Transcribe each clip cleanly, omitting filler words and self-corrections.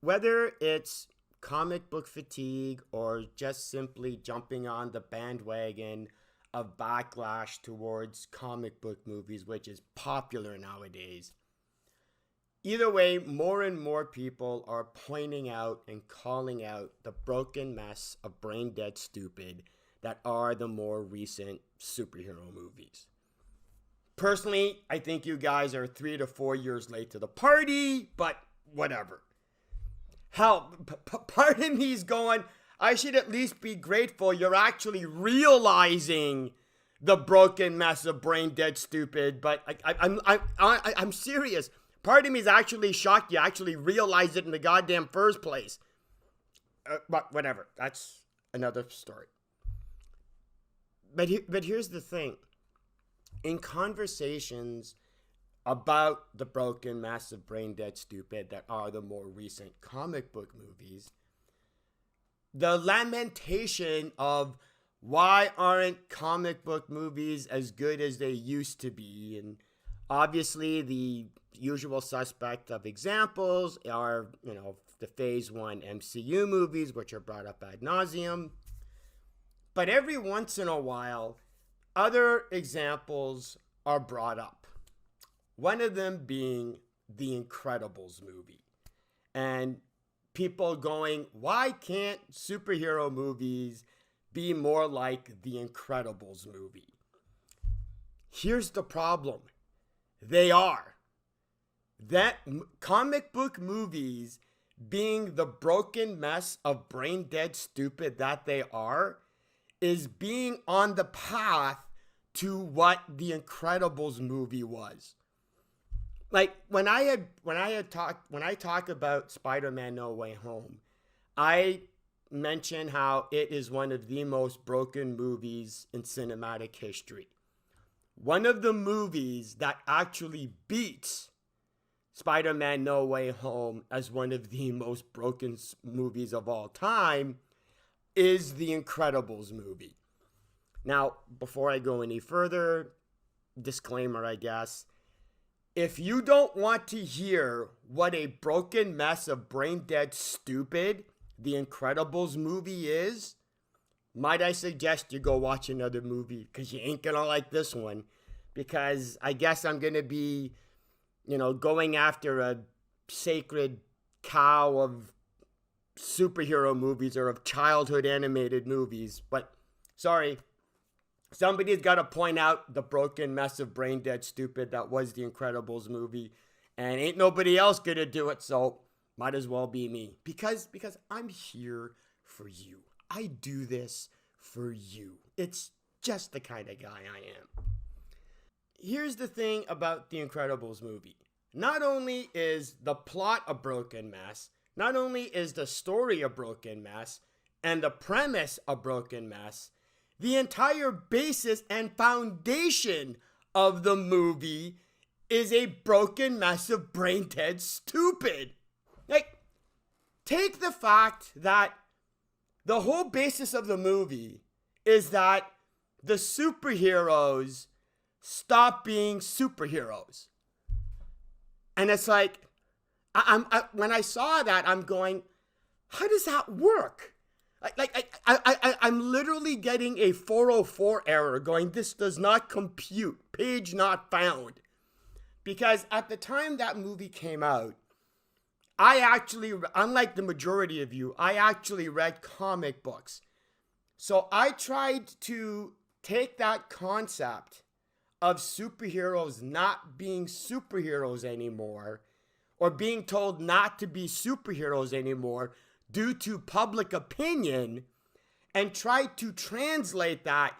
whether it's comic book fatigue or just simply jumping on the bandwagon of backlash towards comic book movies, which is popular nowadays. Either way, more and more people are pointing out and calling out the broken mess of brain dead stupid that are the more recent superhero movies. Personally, I think you guys are 3 to 4 years late to the party, but whatever. Hell, part of me's going, I should at least be grateful you're actually realizing the broken mess of brain dead stupid. But I'm serious. Part of me is actually shocked you actually realized it in the goddamn first place. But whatever, that's another story. But here's the thing. In conversations about the broken, massive, brain-dead stupid that are the more recent comic book movies, the lamentation of why aren't comic book movies as good as they used to be, and obviously the usual suspect of examples are, the Phase 1 MCU movies, which are brought up ad nauseum. But every once in a while, other examples are brought up. One of them being the Incredibles movie. And people going, why can't superhero movies be more like the Incredibles movie? Here's the problem. They are. That comic book movies, being the broken mess of brain dead stupid that they are, is being on the path to what the Incredibles movie was. Like when I talk about Spider-Man No Way Home, I mention how it is one of the most broken movies in cinematic history. One of the movies that actually beats Spider-Man No Way Home as one of the most broken movies of all time is the Incredibles movie. Now, before I go any further, disclaimer, I guess. If you don't want to hear what a broken mess of brain dead stupid the Incredibles movie is, might I suggest you go watch another movie, because you ain't gonna like this one. Because I guess I'm gonna be, going after a sacred cow of superhero movies or of childhood animated movies. But sorry, somebody's got to point out the broken mess of brain dead stupid that was the Incredibles movie, and ain't nobody else gonna do it, so might as well be me, because I'm here for you. I do this for you. It's just the kind of guy I am. Here's the thing about the Incredibles movie. Not only is the plot a broken mess, not only is the story a broken mess, and the premise a broken mess, the entire basis and foundation of the movie is a broken mess of brain dead stupid. Like, take the fact that the whole basis of the movie is that the superheroes stop being superheroes. And it's like, when I saw that, I'm going, how does that work? I'm literally getting a 404 error going, this does not compute, page not found. Because at the time that movie came out, I actually, unlike the majority of you, I actually read comic books. So I tried to take that concept of superheroes not being superheroes anymore, or being told not to be superheroes anymore due to public opinion, and try to translate that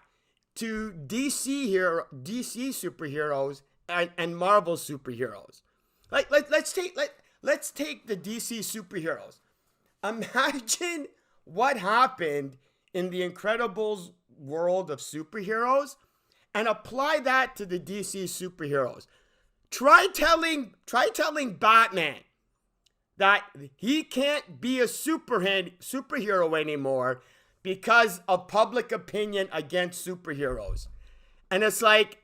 to DC superheroes and Marvel superheroes. Like let's take the DC superheroes. Imagine what happened in the Incredibles world of superheroes and apply that to the DC superheroes. Try telling Batman that he can't be a superhero anymore because of public opinion against superheroes. And it's like,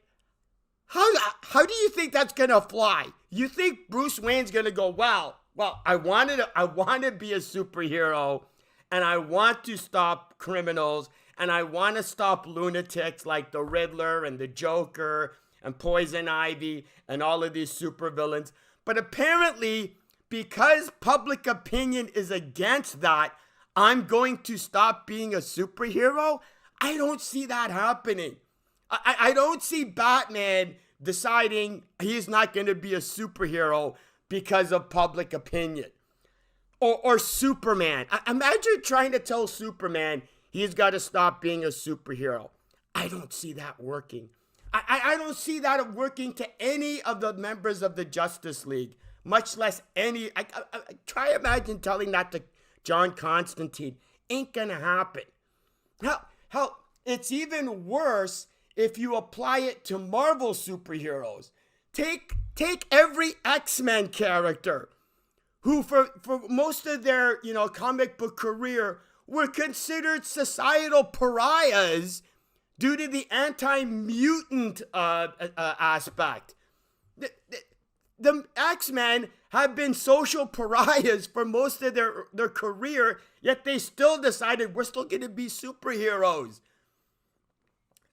how do you think that's going to fly? You think Bruce Wayne's going to go, well, well, I want to be a superhero, and I want to stop criminals, and I want to stop lunatics like the Riddler and the Joker and Poison Ivy and all of these supervillains. But apparently, because public opinion is against that, I'm going to stop being a superhero. I don't see that happening. I don't see Batman deciding he's not going to be a superhero because of public opinion. Or Superman. Imagine trying to tell Superman he's got to stop being a superhero. I don't see that working. I don't see that working to any of the members of the Justice League, much less any. I try imagine telling that to John Constantine. Ain't gonna happen. Hell, it's even worse if you apply it to Marvel superheroes. Take every X-Men character who for most of their, comic book career were considered societal pariahs due to the anti-mutant aspect. The X-Men have been social pariahs for most of their career, yet they still decided we're still going to be superheroes.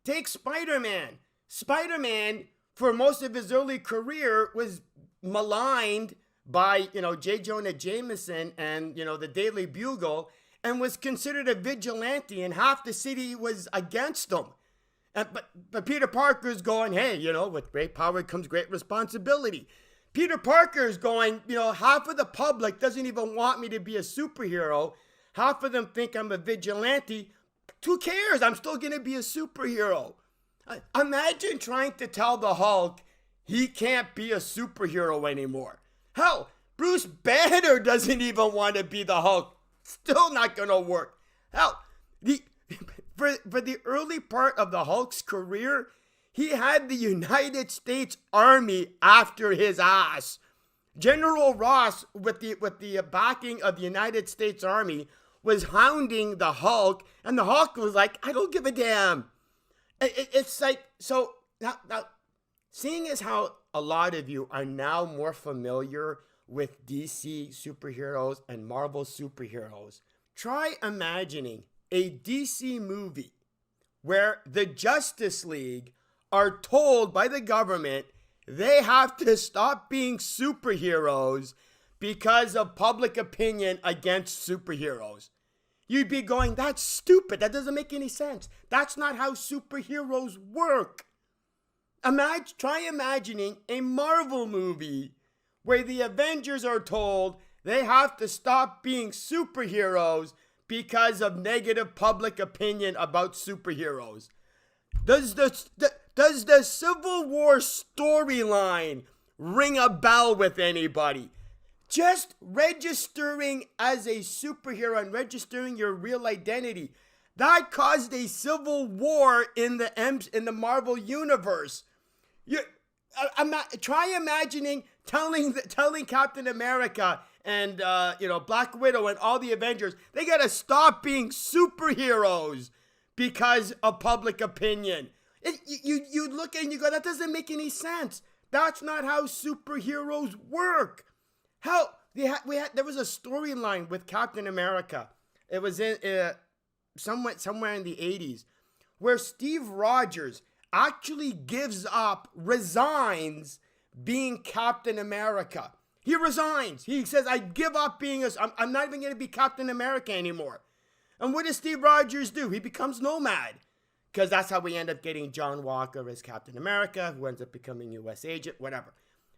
Take Spider-Man. Spider-Man, for most of his early career, was maligned by, J. Jonah Jameson and, the Daily Bugle, and was considered a vigilante, and half the city was against him. But Peter Parker's going, hey, with great power comes great responsibility. Peter Parker's going, half of the public doesn't even want me to be a superhero. Half of them think I'm a vigilante. Who cares? I'm still going to be a superhero. Imagine trying to tell the Hulk he can't be a superhero anymore. Hell, Bruce Banner doesn't even want to be the Hulk. Still not going to work. Hell, for the early part of the Hulk's career, he had the United States Army after his ass. General Ross, with the backing of the United States Army, was hounding the Hulk, and the Hulk was like, I don't give a damn. It's like, so now seeing as how a lot of you are now more familiar with DC superheroes and Marvel superheroes, try imagining a DC movie where the Justice League are told by the government they have to stop being superheroes because of public opinion against superheroes. You'd be going, that's stupid. That doesn't make any sense. That's not how superheroes work. Try imagining a Marvel movie where the Avengers are told they have to stop being superheroes because of negative public opinion about superheroes. Does the Civil War storyline ring a bell with anybody? Just registering as a superhero and registering your real identity, that caused a civil war in the Marvel universe. Try imagining telling Captain America and Black Widow and all the Avengers they gotta stop being superheroes because of public opinion. You look and you go, that doesn't make any sense. That's not how superheroes work. Hell, there was a storyline with Captain America. It was in somewhere in the 80s, where Steve Rogers actually resigns being Captain America. He resigns. He says, I give up being I'm not even going to be Captain America anymore. And what does Steve Rogers do? He becomes Nomad. Because that's how we end up getting John Walker as Captain America, who ends up becoming U.S. agent, whatever.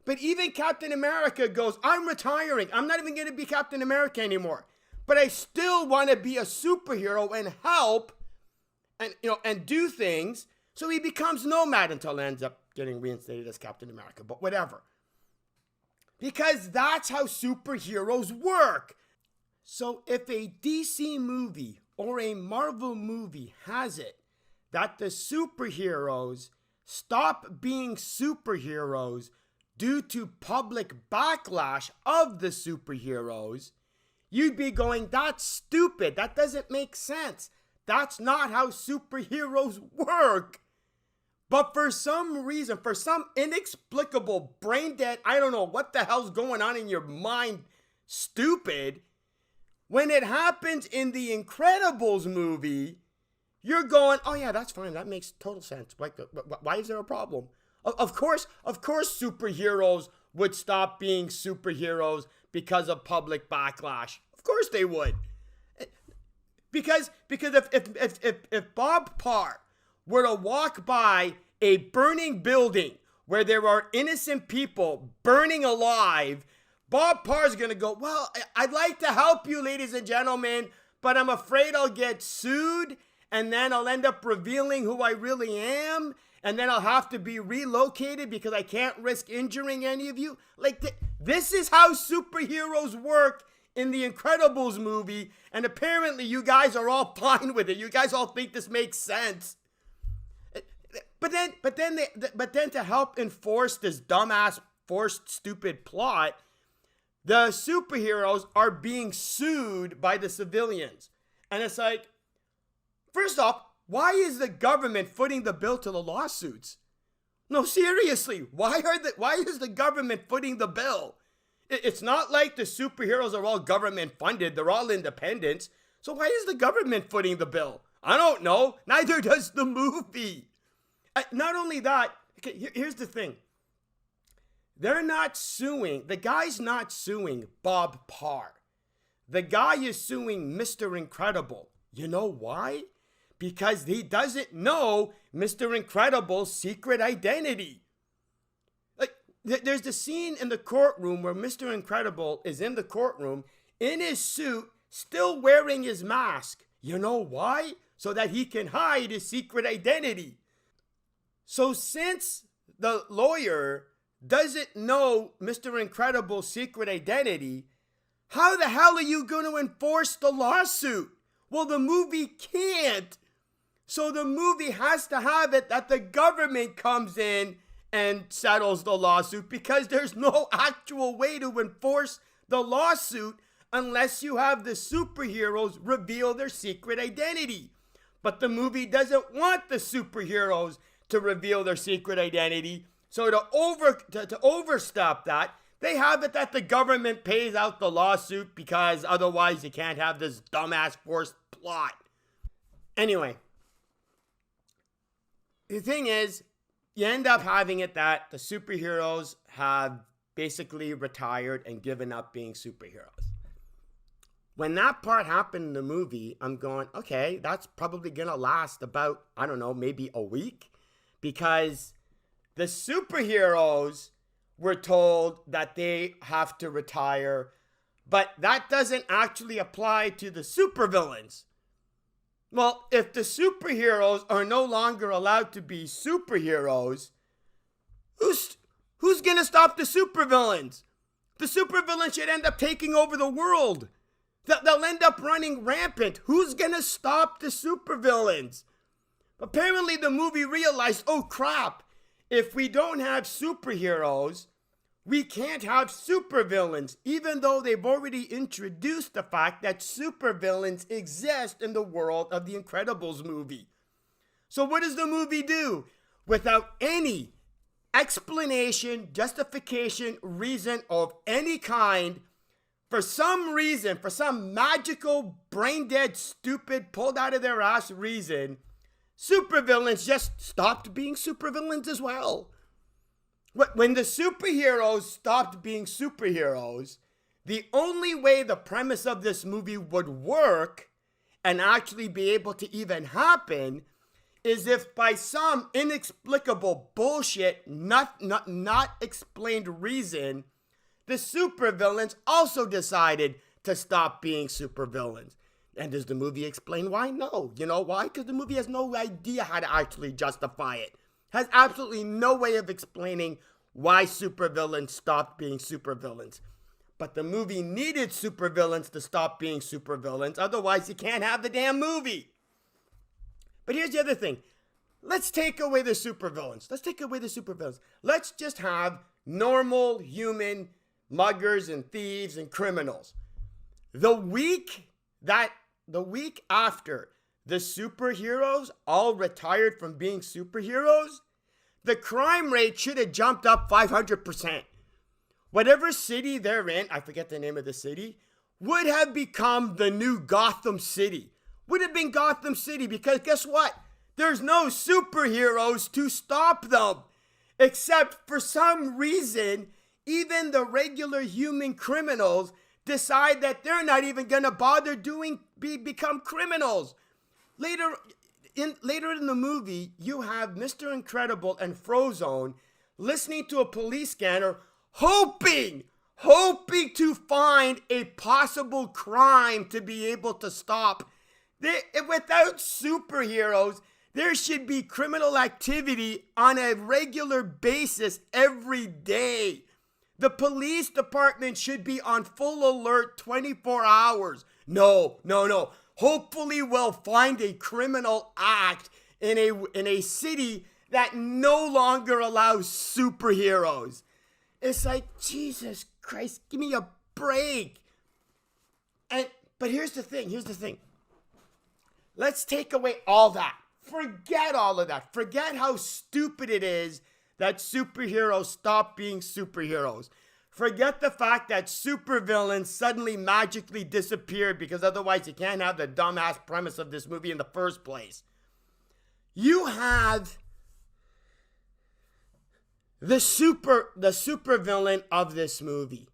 But even Captain America goes, I'm retiring. I'm not even going to be Captain America anymore. But I still want to be a superhero and help and do things. So he becomes Nomad until he ends up getting reinstated as Captain America. But whatever. Because that's how superheroes work. So if a DC movie or a Marvel movie has it that the superheroes stop being superheroes due to public backlash of the superheroes, you'd be going, that's stupid. That doesn't make sense. That's not how superheroes work. But for some reason, for some inexplicable brain dead, I don't know what the hell's going on in your mind, stupid. When it happens in the Incredibles movie, you're going, oh yeah, that's fine. That makes total sense. Like, why is there a problem? Of course, superheroes would stop being superheroes because of public backlash. Of course they would. Because if Bob Parr were to walk by a burning building where there are innocent people burning alive, Bob Parr's going to go, well, I'd like to help you, ladies and gentlemen, but I'm afraid I'll get sued, and then I'll end up revealing who I really am, and then I'll have to be relocated because I can't risk injuring any of you. Like, this is how superheroes work in the Incredibles movie, and apparently you guys are all fine with it. You guys all think this makes sense. But then to help enforce this dumbass, forced, stupid plot, the superheroes are being sued by the civilians. And it's like, first off, why is the government footing the bill to the lawsuits? No, seriously, why is the government footing the bill? It's not like the superheroes are all government funded. They're all independents. So why is the government footing the bill? I don't know. Neither does the movie. Not only that, okay, here's the thing. They're not suing. The guy's not suing Bob Parr. The guy is suing Mr. Incredible. You know why? Because he doesn't know Mr. Incredible's secret identity. Like, there's the scene in the courtroom where Mr. Incredible is in the courtroom in his suit, still wearing his mask. You know why? So that he can hide his secret identity. So since the lawyer doesn't know Mr. Incredible's secret identity, how the hell are you going to enforce the lawsuit? Well, the movie can't. So the movie has to have it that the government comes in and settles the lawsuit, because there's no actual way to enforce the lawsuit unless you have the superheroes reveal their secret identity. But the movie doesn't want the superheroes to reveal their secret identity. So to overstop that, they have it that the government pays out the lawsuit, because otherwise you can't have this dumbass forced plot. Anyway, the thing is, you end up having it that the superheroes have basically retired and given up being superheroes. When that part happened in the movie, I'm going, okay, that's probably going to last about, I don't know, maybe a week, because the superheroes were told that they have to retire, but that doesn't actually apply to the supervillains. Well, if the superheroes are no longer allowed to be superheroes, who's gonna stop the supervillains? The supervillains should end up taking over the world. They'll end up running rampant. Who's gonna stop the supervillains? Apparently the movie realized, oh crap, if we don't have superheroes, we can't have supervillains, even though they've already introduced the fact that supervillains exist in the world of the Incredibles movie. So what does the movie do? Without any explanation, justification, reason of any kind, for some reason, for some magical, brain-dead, stupid, pulled out of their ass reason, supervillains just stopped being supervillains as well. When the superheroes stopped being superheroes, the only way the premise of this movie would work and actually be able to even happen is if by some inexplicable bullshit, not explained reason, the supervillains also decided to stop being supervillains. And does the movie explain why? No. You know why? Because the movie has no idea how to actually justify it. Has absolutely no way of explaining why supervillains stopped being supervillains. But the movie needed supervillains to stop being supervillains. Otherwise, you can't have the damn movie. But here's the other thing. Let's take away the supervillains. Let's just have normal human muggers and thieves and criminals. The week after the superheroes all retired from being superheroes, the crime rate should have jumped up 500%. whatever city they're in, I forget the name of the city, would have become the new Gotham City. Would have been Gotham City, because guess what? There's no superheroes to stop them. Except for some reason, even the regular human criminals decide that they're not even going to bother become criminals. Later in the movie, you have Mr. Incredible and Frozone listening to a police scanner, hoping to find a possible crime to be able to stop. Without superheroes, there should be criminal activity on a regular basis every day. The police department should be on full alert 24 hours. No. Hopefully we'll find a criminal act in a city that no longer allows superheroes. It's like, Jesus Christ, give me a break. But here's the thing. Let's take away all that. Forget all of that. Forget how stupid it is that superheroes stop being superheroes. Forget the fact that supervillains suddenly magically disappeared, because otherwise you can't have the dumbass premise of this movie in the first place. You have the supervillain of this movie.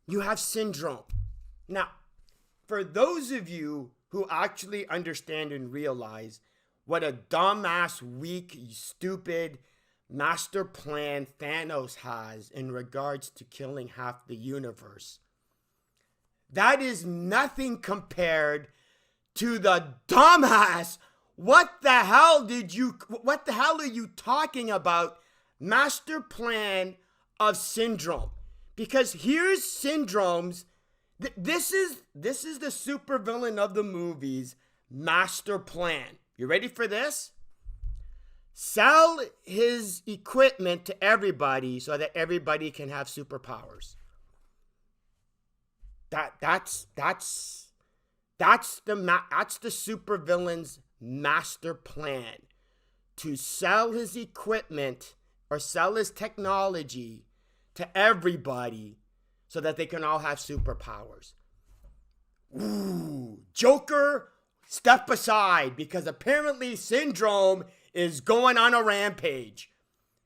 You have Syndrome. Now, for those of you who actually understand and realize what a dumbass, weak, stupid master plan Thanos has in regards to killing half the universe, that is nothing compared to the dumbass, what the hell are you talking about, master plan of Syndrome? Because here's Syndrome's, this is the supervillain of the movie's master plan. You ready for this? Sell his equipment to everybody so that everybody can have superpowers. That's the supervillain's master plan. To sell his equipment or sell his technology to everybody so that they can all have superpowers. Ooh, Joker, step aside, because apparently Syndrome is going on a rampage.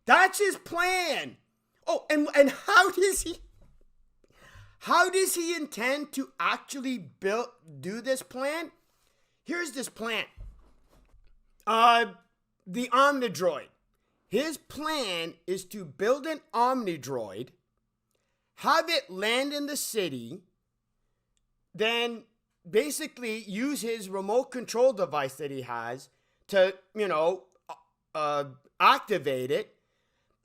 That's his plan. Oh, and how does he intend to actually do this plan? Here's this plan. The Omnidroid. His plan is to build an Omnidroid, have it land in the city, then basically use his remote control device that he has to, activate it,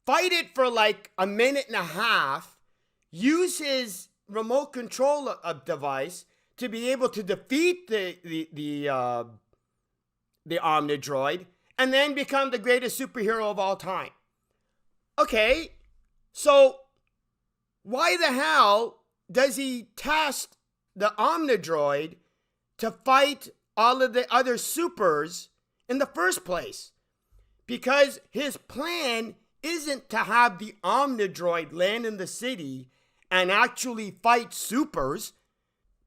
fight it for like a minute and a half, use his remote control device to be able to defeat the Omnidroid, and then become the greatest superhero of all time. Okay, so why the hell does he test the Omnidroid to fight all of the other supers in the first place? Because his plan isn't to have the Omnidroid land in the city and actually fight supers,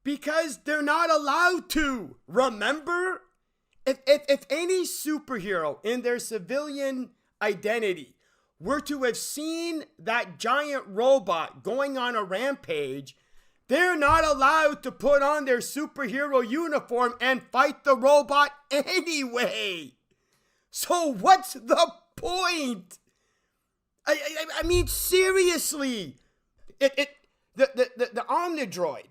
because they're not allowed to. Remember? If any superhero in their civilian identity were to have seen that giant robot going on a rampage, they're not allowed to put on their superhero uniform and fight the robot anyway. So what's the point? I mean, seriously. The Omnidroid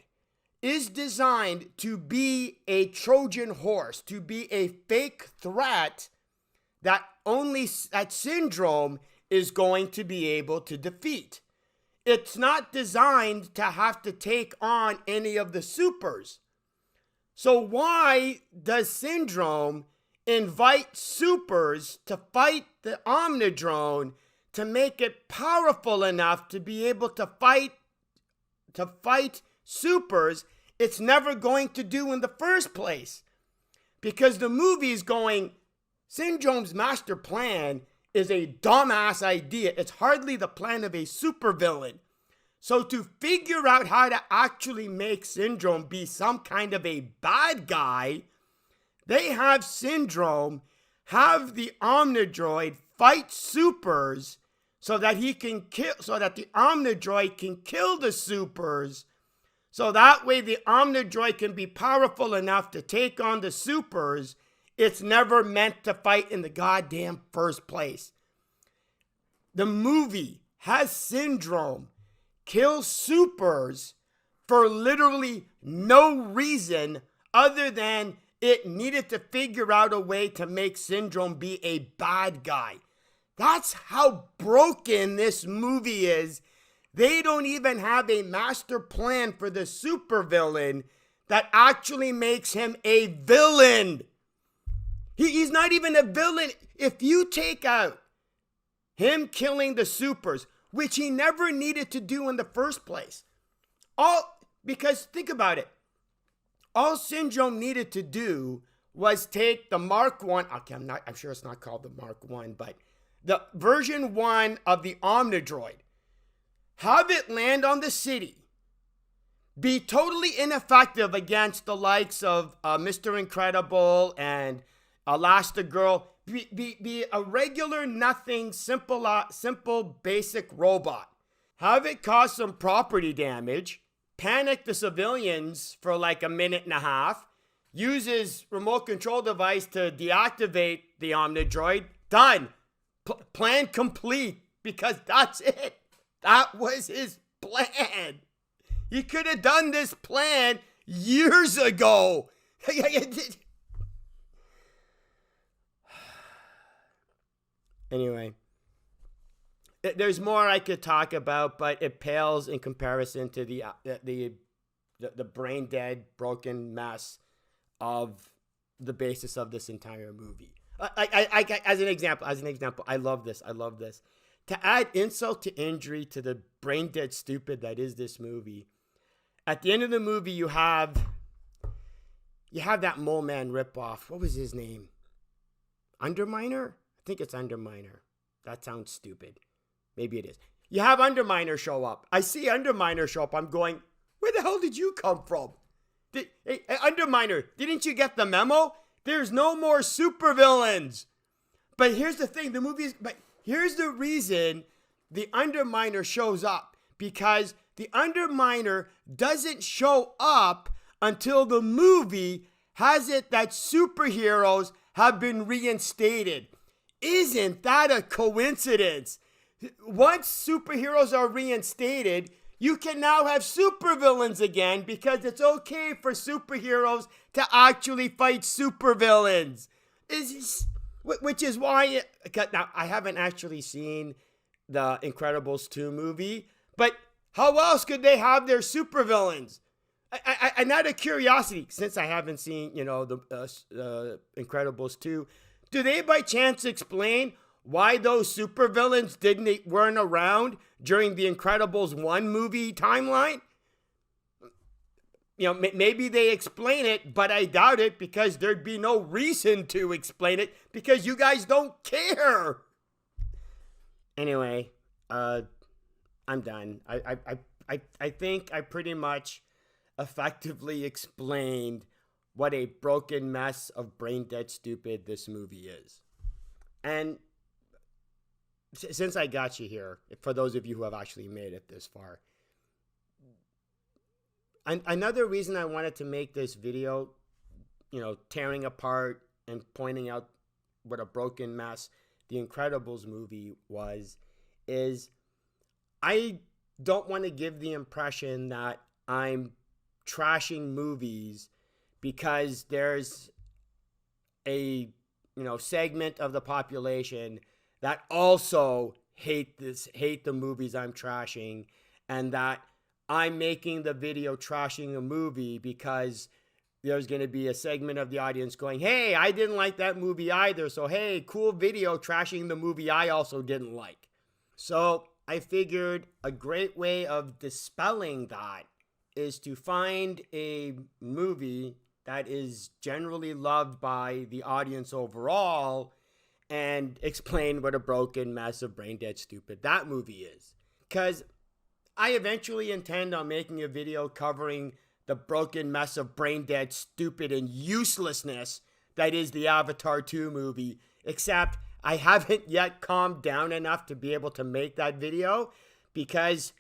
is designed to be a Trojan horse, to be a fake threat that Syndrome is going to be able to defeat. It's not designed to have to take on any of the supers. So why does Syndrome invite supers to fight the Omnidrone to make it powerful enough to be able to fight supers it's never going to do in the first place? Because the movie is going, Syndrome's master plan is a dumbass idea. It's hardly the plan of a supervillain. So to figure out how to actually make Syndrome be some kind of a bad guy, they have Syndrome have the Omnidroid fight supers so that he can kill, so that the Omnidroid can kill the supers. So that way the Omnidroid can be powerful enough to take on the supers it's never meant to fight in the goddamn first place. The movie has Syndrome kill supers for literally no reason other than it needed to figure out a way to make Syndrome be a bad guy. That's how broken this movie is. They don't even have a master plan for the supervillain that actually makes him a villain. He's not even a villain. If you take out him killing the supers, which he never needed to do in the first place, because think about it. All Syndrome needed to do was take the Mark 1, okay, I'm sure it's not called the Mark 1, but the version 1 of the Omnidroid, have it land on the city, be totally ineffective against the likes of Mr. Incredible and Elastigirl, be a regular, nothing, simple, basic robot. Have it cause some property damage, panic the civilians for like a minute and a half, uses remote control device to deactivate the Omnidroid, done. Plan complete, because that's it. That was his plan. He could have done this plan years ago. Anyway, there's more I could talk about, but it pales in comparison to the brain dead, broken mess of the basis of this entire movie. As an example, I love this. To add insult to injury to the brain dead stupid that is this movie, at the end of the movie, you have that Mole Man ripoff. What was his name? Underminer? I think it's Underminer. That sounds stupid. Maybe it is. You have Underminer show up. I see Underminer show up. I'm going, where the hell did you come from? Hey, Underminer, didn't you get the memo? There's no more supervillains. But here's the thing. Here's the reason the Underminer shows up. Because the Underminer doesn't show up until the movie has it that superheroes have been reinstated. Isn't that a coincidence? Once superheroes are reinstated, you can now have supervillains again because it's okay for superheroes to actually fight supervillains. Which is why, now I haven't actually seen the Incredibles 2 movie, but how else could they have their supervillains? And out of curiosity, since I haven't seen, the Incredibles 2, do they by chance explain why those supervillains weren't around during the Incredibles 1 movie timeline? Maybe they explain it, but I doubt it because there'd be no reason to explain it because you guys don't care. Anyway, I'm done. I think I pretty much effectively explained what a broken mess of brain dead stupid this movie is. And since I got you here, for those of you who have actually made it this far, another reason I wanted to make this video, tearing apart and pointing out what a broken mess the Incredibles movie is I don't want to give the impression that I'm trashing movies because there's a segment of the population that also hate the movies I'm trashing, and that I'm making the video trashing a movie because there's going to be a segment of the audience going, hey, I didn't like that movie either, so hey, cool video trashing the movie I also didn't like. So I figured a great way of dispelling that is to find a movie that is generally loved by the audience overall and explain what a broken mess of brain dead stupid that movie is. Because I eventually intend on making a video covering the broken mess of brain dead stupid and uselessness that is the Avatar 2 movie. Except I haven't yet calmed down enough to be able to make that video, because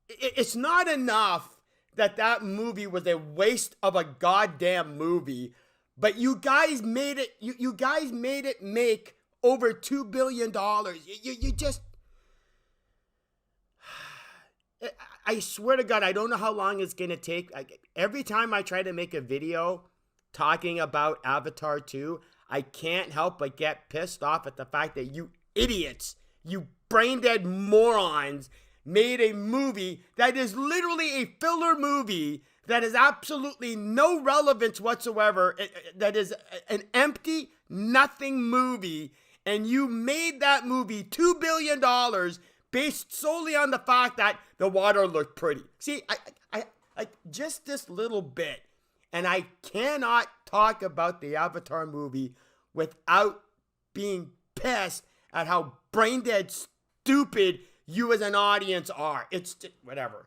it's not enough that that movie was a waste of a goddamn movie, but you guys made it. You guys made it make over $2 billion. You just. I swear to God, I don't know how long it's gonna take. Every time I try to make a video talking about Avatar 2, I can't help but get pissed off at the fact that you idiots, you brain dead morons, made a movie that is literally a filler movie that has absolutely no relevance whatsoever, that is an empty, nothing movie, and you made that movie $2 billion based solely on the fact that the water looked pretty. See, I just this little bit, and I cannot talk about the Avatar movie without being pissed at how brain dead stupid you as an audience are. It's just, whatever.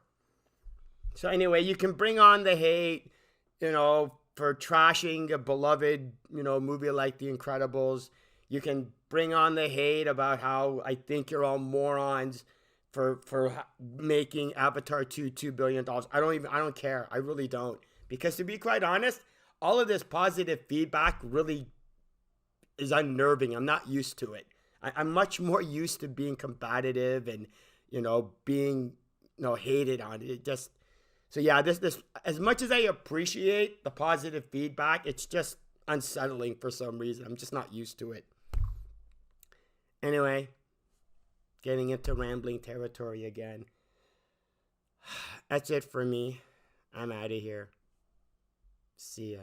So anyway, you can bring on the hate, for trashing a beloved, movie like The Incredibles. You can bring on the hate about how I think you're all morons for making Avatar 2 $2 billion. I don't care. I really don't. Because to be quite honest, all of this positive feedback really is unnerving. I'm not used to it. I'm much more used to being combative and, being, hated on it. So yeah, this, as much as I appreciate the positive feedback, it's just unsettling for some reason. I'm just not used to it. Anyway, getting into rambling territory again. That's it for me. I'm out of here. See ya.